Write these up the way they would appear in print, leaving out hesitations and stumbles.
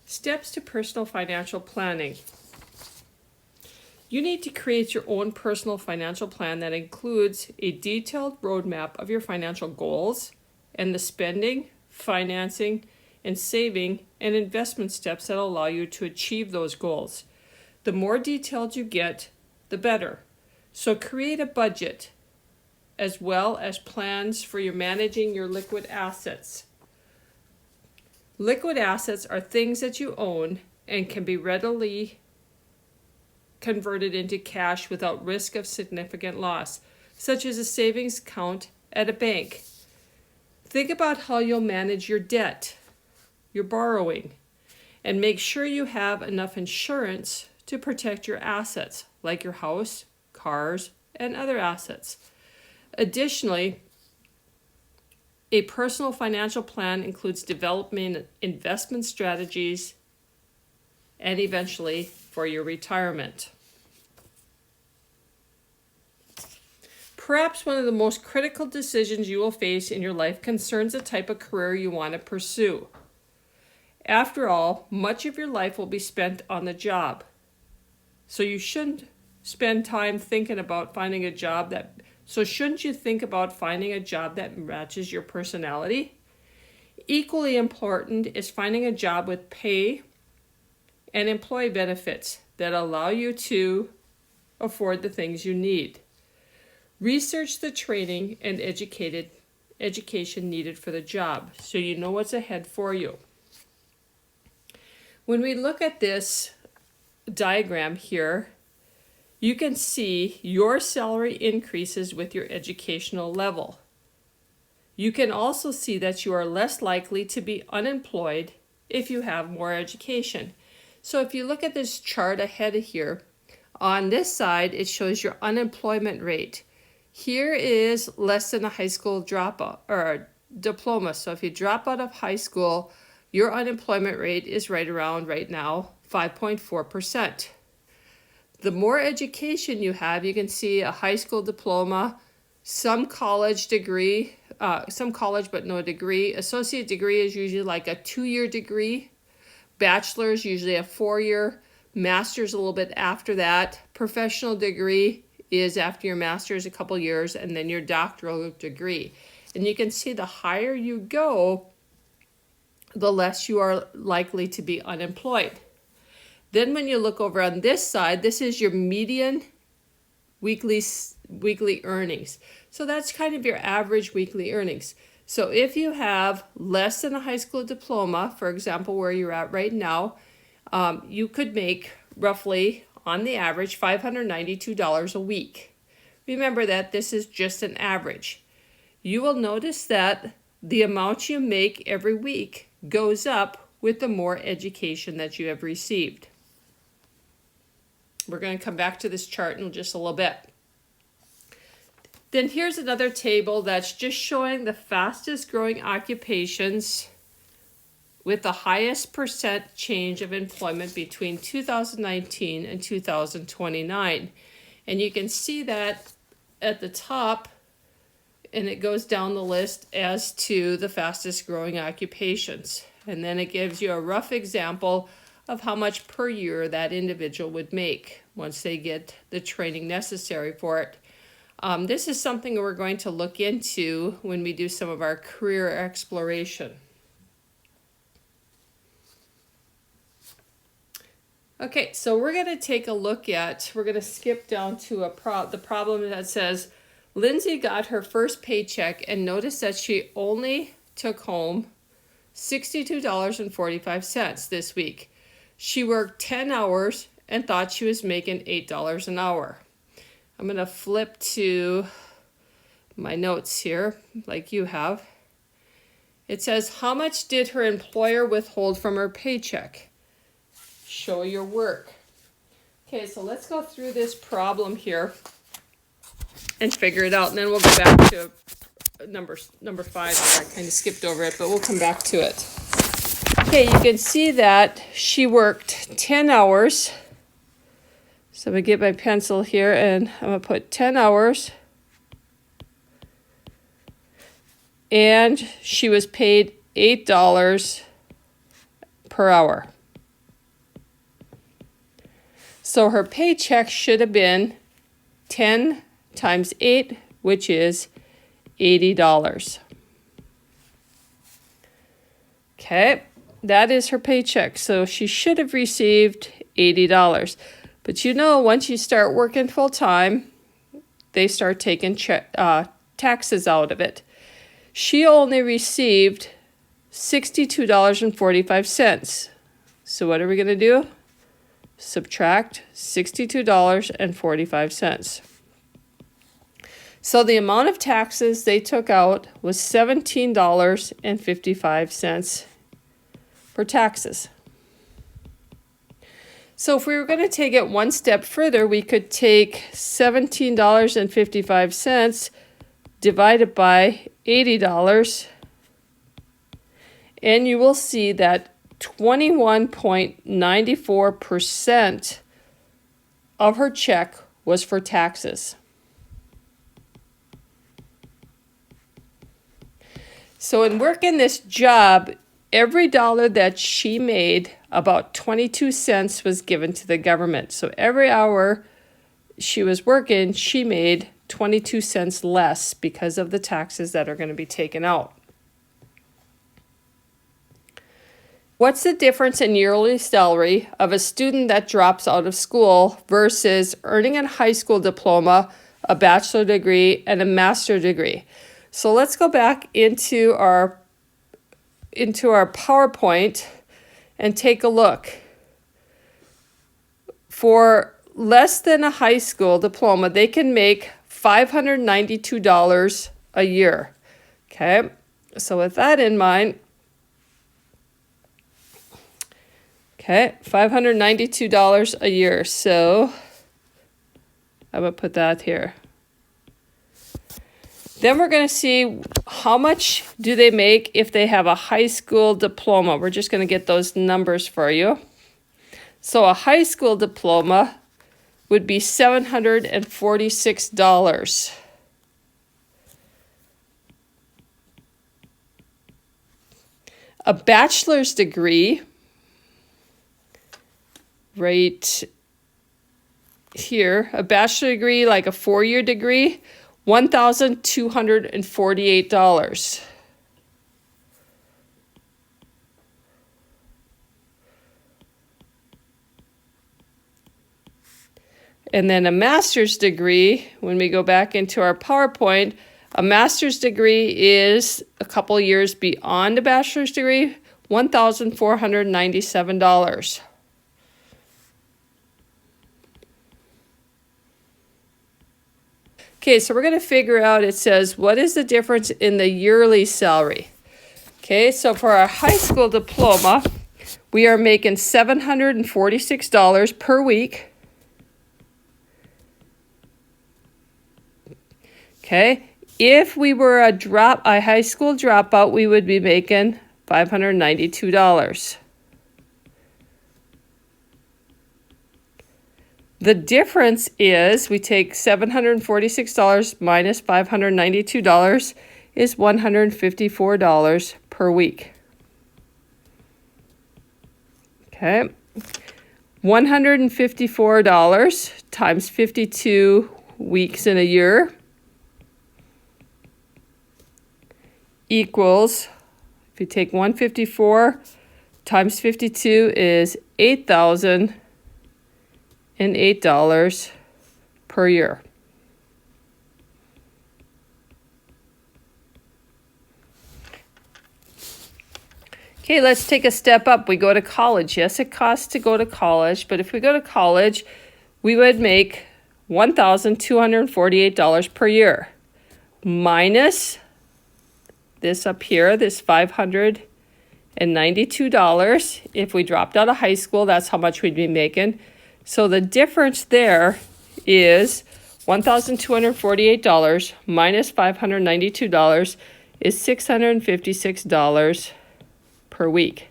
Steps to personal financial planning. You need to create your own personal financial plan that includes a detailed roadmap of your financial goals and the spending, financing, and saving and investment steps that allow you to achieve those goals. The more detailed you get, the better. So create a budget as well as plans for your managing your liquid assets. Liquid assets are things that you own and can be readily converted into cash without risk of significant loss, such as a savings account at a bank. Think about how you'll manage your debt, your borrowing, and make sure you have enough insurance to protect your assets, like your house, cars, and other assets. Additionally, a personal financial plan includes developing investment strategies and eventually for your retirement. Perhaps one of the most critical decisions you will face in your life concerns the type of career you want to pursue. After all, much of your life will be spent on the job. So you shouldn't spend time thinking about finding a job that shouldn't you think about finding a job that matches your personality? Equally important is finding a job with pay and employee benefits that allow you to afford the things you need. Research the training and education needed for the job so you know what's ahead for you. When we look at this diagram here, you can see your salary increases with your educational level. You can also see that you are less likely to be unemployed if you have more education. So if you look at this chart ahead of here, on this side it shows your unemployment rate. Here is less than a high school dropout or a diploma. So if you drop out of high school, your unemployment rate is right around right now 5.4%. The more education you have, you can see a high school diploma, some college degree, some college but no degree. Associate degree is usually like a 2-year degree. Bachelor is usually a 4-year. Master's a little bit after that. Professional degree is after your master's a couple years, and then your doctoral degree. And you can see the higher you go, the less you are likely to be unemployed. Then when you look over on this side, this is your median weekly earnings. So that's kind of your average weekly earnings. So if you have less than a high school diploma, for example, where you're at right now, you could make roughly, on the average, $592 a week. Remember that this is just an average. You will notice that the amount you make every week goes up with the more education that you have received. We're going to come back to this chart in just a little bit. Then here's another table that's just showing the fastest growing occupations with the highest percent change of employment between 2019 and 2029. And you can see that at the top, and it goes down the list as to the fastest growing occupations. And then it gives you a rough example of how much per year that individual would make once they get the training necessary for it. This is something we're going to look into when we do some of our career exploration. Okay, so we're going to take a look at, we're going to skip down to the problem that says, Lindsay got her first paycheck and noticed that she only took home $62.45 this week. She worked 10 hours and thought she was making $8 an hour. I'm going to flip to my notes here, like you have. It says, how much did her employer withhold from her paycheck? Show your work. Okay, so let's go through this problem here and figure it out, and then we'll go back to number 5. I kind of skipped over it, but we'll come back to it. Okay, you can see that she worked 10 hours. So I'm going to get my pencil here, and I'm going to put 10 hours. And she was paid $8 per hour. So her paycheck should have been 10 times 8, which is $80. Okay, that is her paycheck. So she should have received $80. But you know, once you start working full time, they start taking taxes out of it. She only received $62.45. So what are we going to do? Subtract $62.45. So the amount of taxes they took out was $17.55 for taxes. So if we were going to take it one step further, we could take $17.55 divided by $80, and you will see that 21.94% of her check was for taxes. So in working this job, every dollar that she made, about 22 cents was given to the government. So every hour she was working, she made 22 cents less because of the taxes that are going to be taken out. What's the difference in yearly salary of a student that drops out of school versus earning a high school diploma, a bachelor degree, and a master's degree? So let's go back into our PowerPoint and take a look. For less than a high school diploma, they can make $592 a year. Okay, so with that in mind, okay, $592 a year. So I'm going to put that here. Then we're going to see how much do they make if they have a high school diploma. We're just going to get those numbers for you. So a high school diploma would be $746. A bachelor's degree, right here, a bachelor degree, like a 4-year degree, $1,248. And then a master's degree, when we go back into our PowerPoint, a master's degree is a couple years beyond a bachelor's degree, $1,497. Okay, so we're going to figure out, it says, what is the difference in the yearly salary? Okay, so for our high school diploma, we are making $746 per week. Okay, if we were a high school dropout, we would be making $592. The difference is we take $746 minus $592 is $154 per week. Okay, $154 times 52 weeks in a year equals, if you take 154 times 52 is $8,008 per year. Okay, let's take a step up. We go to college. Yes, it costs to go to college, but if we go to college, we would make $1,248 per year minus this up here, this $592. If we dropped out of high school, that's how much we'd be making. So the difference there is $1,248 minus $592 is $656 per week.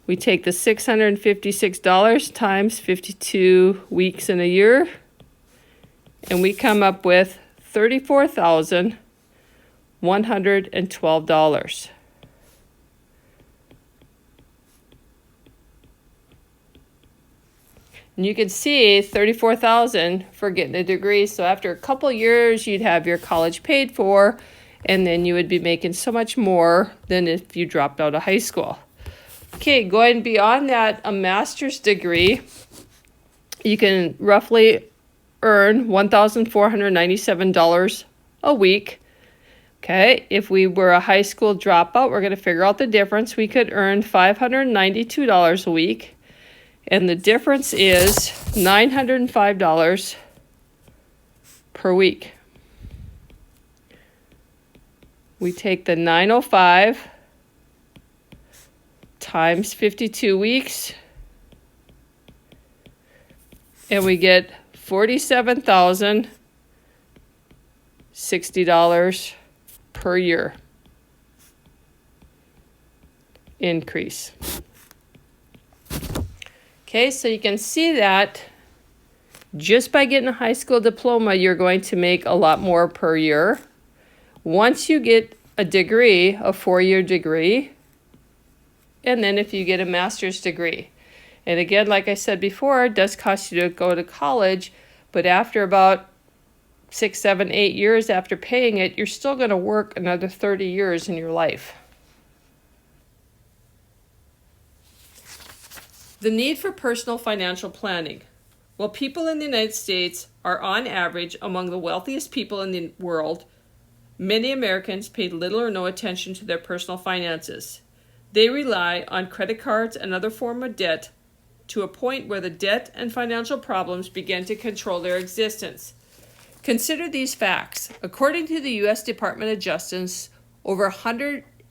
We take the $656 times 52 weeks in a year, and we come up with $34,112. And you can see $34,000 for getting a degree. So after a couple years, you'd have your college paid for, and then you would be making so much more than if you dropped out of high school. Okay, going beyond that, a master's degree, you can roughly earn $1,497 a week. Okay, if we were a high school dropout, we're going to figure out the difference. We could earn $592 a week. And the difference is $905 per week. We take the 905 times 52 weeks, and we get $47,060 per year increase. Okay, so you can see that just by getting a high school diploma, you're going to make a lot more per year. Once you get a degree, a 4-year degree, and then if you get a master's degree. And again, like I said before, it does cost you to go to college, but after about 6, 7, 8 years after paying it, you're still going to work another 30 years in your life. The need for personal financial planning. While people in the United States are on average among the wealthiest people in the world, many Americans pay little or no attention to their personal finances. They rely on credit cards and other forms of debt to a point where the debt and financial problems begin to control their existence. Consider these facts. According to the U.S. Department of Justice, over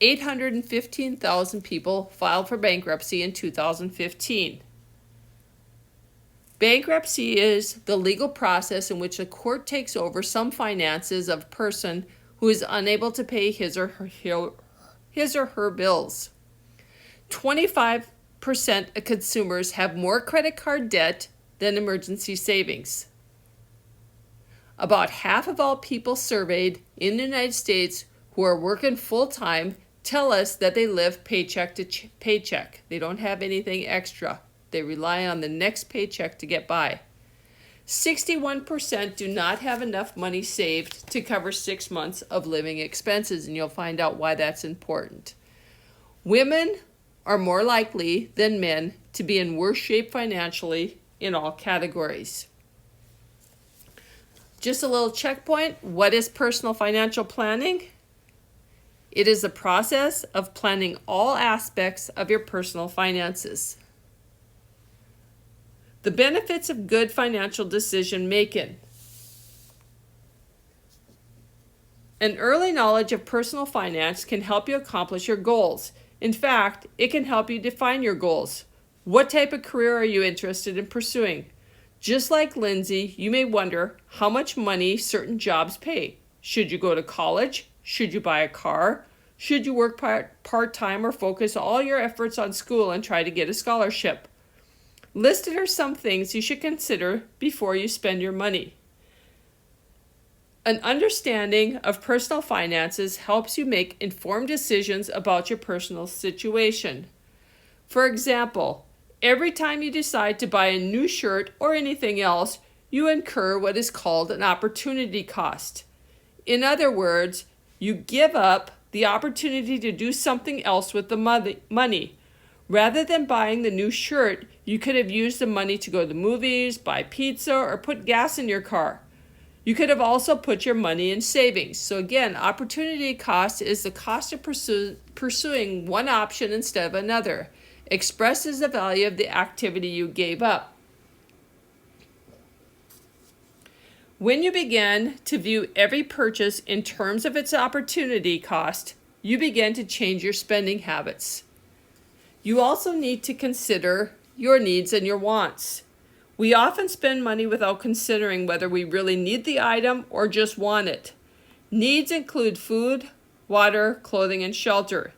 815,000 people filed for bankruptcy in 2015. Bankruptcy is the legal process in which a court takes over some finances of a person who is unable to pay his or her bills. 25% of consumers have more credit card debt than emergency savings. About half of all people surveyed in the United States who are working full-time tell us that they live paycheck to paycheck. They don't have anything extra. They rely on the next paycheck to get by. 61% do not have enough money saved to cover 6 months of living expenses, and you'll find out why that's important. Women are more likely than men to be in worse shape financially in all categories. Just a little checkpoint. What is personal financial planning? It is the process of planning all aspects of your personal finances. The benefits of good financial decision making. An early knowledge of personal finance can help you accomplish your goals. In fact, it can help you define your goals. What type of career are you interested in pursuing? Just like Lindsay, you may wonder how much money certain jobs pay. Should you go to college? Should you buy a car? Should you work part-time or focus all your efforts on school and try to get a scholarship? Listed are some things you should consider before you spend your money. An understanding of personal finances helps you make informed decisions about your personal situation. For example, every time you decide to buy a new shirt or anything else, you incur what is called an opportunity cost. In other words, you give up the opportunity to do something else with the money. Rather than buying the new shirt, you could have used the money to go to the movies, buy pizza, or put gas in your car. You could have also put your money in savings. So again, opportunity cost is the cost of pursuing one option instead of another. Expressed as the value of the activity you gave up. When you begin to view every purchase in terms of its opportunity cost, you begin to change your spending habits. You also need to consider your needs and your wants. We often spend money without considering whether we really need the item or just want it. Needs include food, water, clothing, and shelter.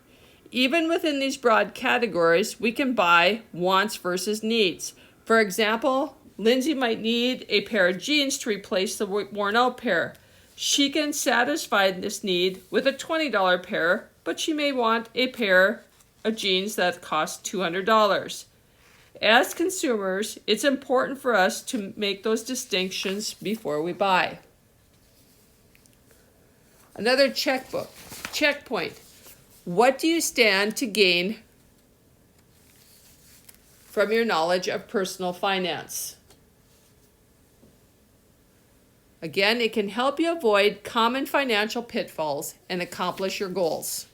Even within these broad categories, we can buy wants versus needs. For example, Lindsay might need a pair of jeans to replace the worn out pair. She can satisfy this need with a $20 pair, but she may want a pair of jeans that cost $200. As consumers, it's important for us to make those distinctions before we buy. Another checkpoint. What do you stand to gain from your knowledge of personal finance? Again, it can help you avoid common financial pitfalls and accomplish your goals.